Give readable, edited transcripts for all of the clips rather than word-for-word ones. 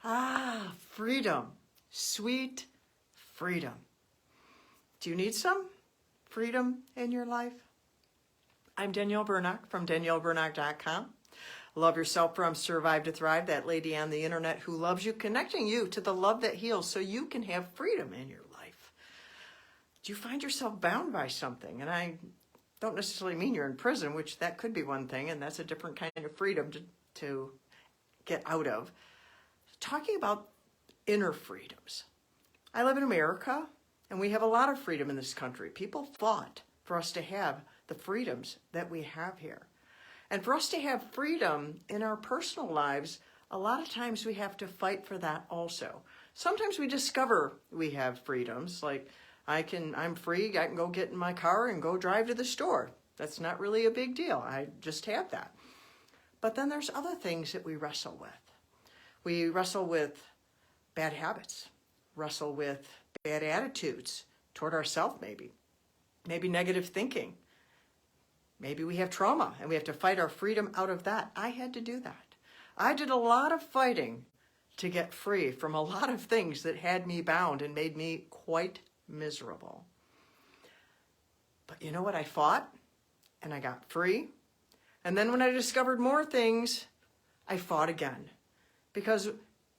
Ah, freedom. Sweet freedom. Do you need some freedom in your life? I'm Danielle Burnock from DanielleBurnock.com. Love yourself from Survive to Thrive, that lady on the internet who loves you, connecting you to the love that heals so you can have freedom in your life. Do you find yourself bound by something? And I don't necessarily mean you're in prison, which that could be one thing, and that's a different kind of freedom to get out of. Talking about inner freedoms. I live in America, and we have a lot of freedom in this country. People fought for us to have the freedoms that we have here. And for us to have freedom in our personal lives, a lot of times we have to fight for that also. Sometimes we discover we have freedoms, like I'm free, I can go get in my car and go drive to the store. That's not really a big deal. I just have that. But then there's other things that we wrestle with. We wrestle with bad habits, wrestle with bad attitudes toward ourselves maybe negative thinking. Maybe we have trauma and we have to fight our freedom out of that. I had to do that. I did a lot of fighting to get free from a lot of things that had me bound and made me quite miserable. But you know what? I fought and I got free. And then when I discovered more things, I fought again. Because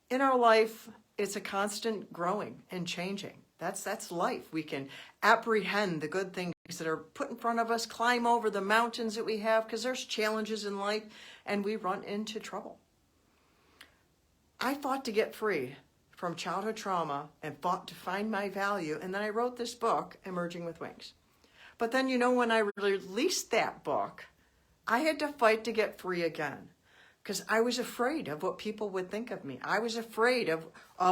in our life, it's a constant growing and changing. That's life. We can apprehend the good things that are put in front of us, climb over the mountains that we have, because there's challenges in life, and we run into trouble. I fought to get free from childhood trauma and fought to find my value, and then I wrote this book, Emerging with Wings. But then, when I released that book, I had to fight to get free again. Because I was afraid of what people would think of me. I was afraid of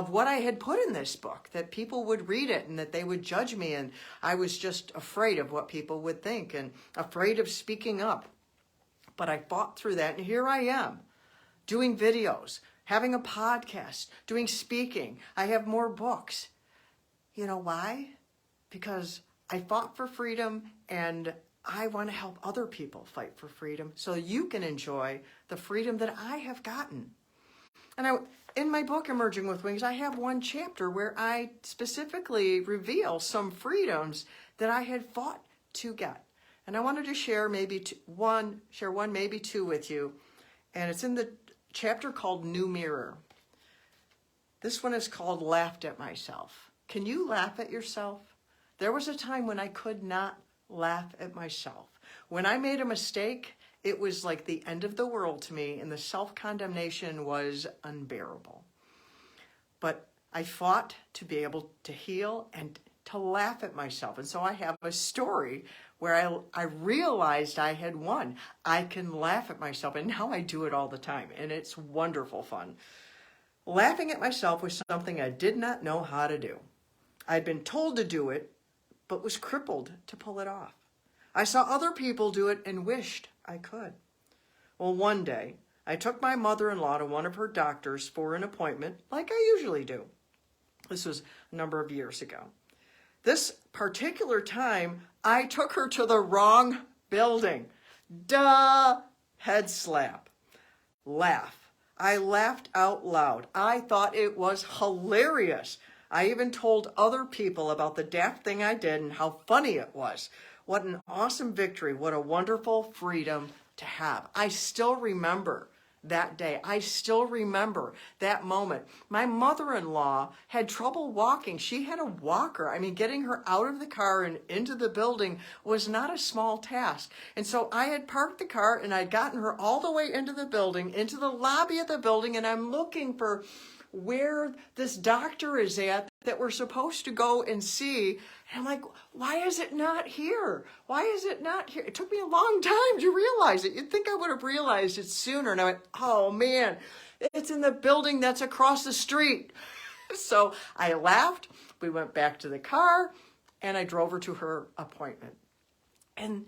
what I had put in this book, that people would read it and that they would judge me. And I was just afraid of what people would think and afraid of speaking up. But I fought through that, and here I am, doing videos, having a podcast, doing speaking. I have more books. You know why? Because I fought for freedom, and I want to help other people fight for freedom so you can enjoy the freedom that I have gotten. And in my book, Emerging with Wings, I have one chapter where I specifically reveal some freedoms that I had fought to get. And I wanted to share one, maybe two with you. And it's in the chapter called New Mirror. This one is called Laughed at Myself. Can you laugh at yourself? There was a time when I could not laugh at myself. When I made a mistake, it was like the end of the world to me, and the self-condemnation was unbearable. But I fought to be able to heal and to laugh at myself. And so I have a story where I realized I had won. I can laugh at myself, and now I do it all the time, and it's wonderful fun. Laughing at myself was something I did not know how to do. I'd been told to do it, but was crippled to pull it off. I saw other people do it and wished I could. Well, one day, I took my mother-in-law to one of her doctors for an appointment, like I usually do. This was a number of years ago. This particular time, I took her to the wrong building. Duh! Head slap. Laugh. I laughed out loud. I thought it was hilarious. I even told other people about the daft thing I did and how funny it was. What an awesome victory. What a wonderful freedom to have. I still remember that day. I still remember that moment. My mother-in-law had trouble walking. She had a walker. Getting her out of the car and into the building was not a small task. And so I had parked the car and I'd gotten her all the way into the building, into the lobby of the building, and I'm looking for where this doctor is at that we're supposed to go and see. And I'm like, why is it not here? Why is it not here? It took me a long time to realize it. You'd think I would have realized it sooner. And I went, oh man, it's in the building that's across the street. So I laughed. We went back to the car and I drove her to her appointment. And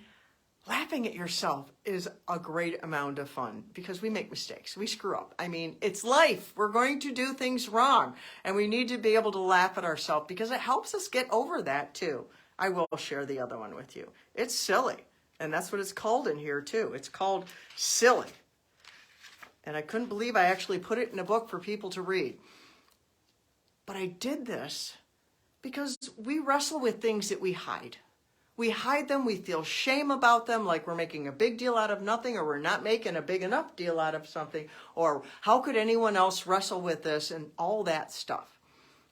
laughing at yourself is a great amount of fun because we make mistakes. We screw up. It's life. We're going to do things wrong. And we need to be able to laugh at ourselves because it helps us get over that too. I will share the other one with you. It's silly. And that's what it's called in here too. It's called silly. And I couldn't believe I actually put it in a book for people to read. But I did this because we wrestle with things that we hide. We hide them, we feel shame about them, like we're making a big deal out of nothing, or we're not making a big enough deal out of something, or how could anyone else wrestle with this, and all that stuff.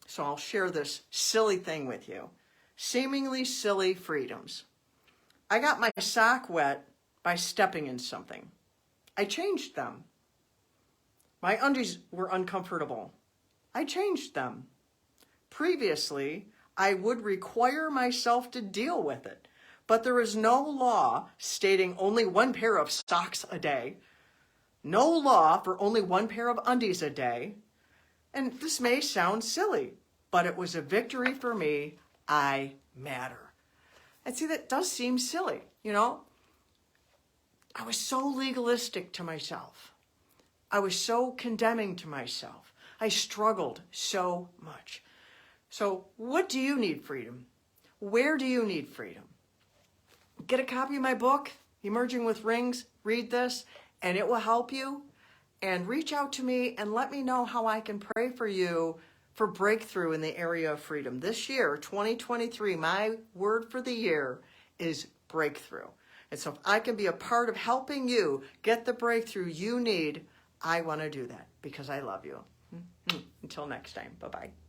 So I'll share this silly thing with you. Seemingly silly freedoms. I got my sock wet by stepping in something. I changed them. My undies were uncomfortable. I changed them. Previously, I would require myself to deal with it, but there is no law stating only one pair of socks a day, no law for only one pair of undies a day, and this may sound silly, but it was a victory for me. I matter. And see, that does seem silly, you know? I was so legalistic to myself. I was so condemning to myself. I struggled so much. So what do you need freedom? Where do you need freedom? Get a copy of my book, Emerging with Rings. Read this, and it will help you. And reach out to me and let me know how I can pray for you for breakthrough in the area of freedom. This year, 2023, my word for the year is breakthrough. And so if I can be a part of helping you get the breakthrough you need, I want to do that because I love you. Until next time, bye-bye.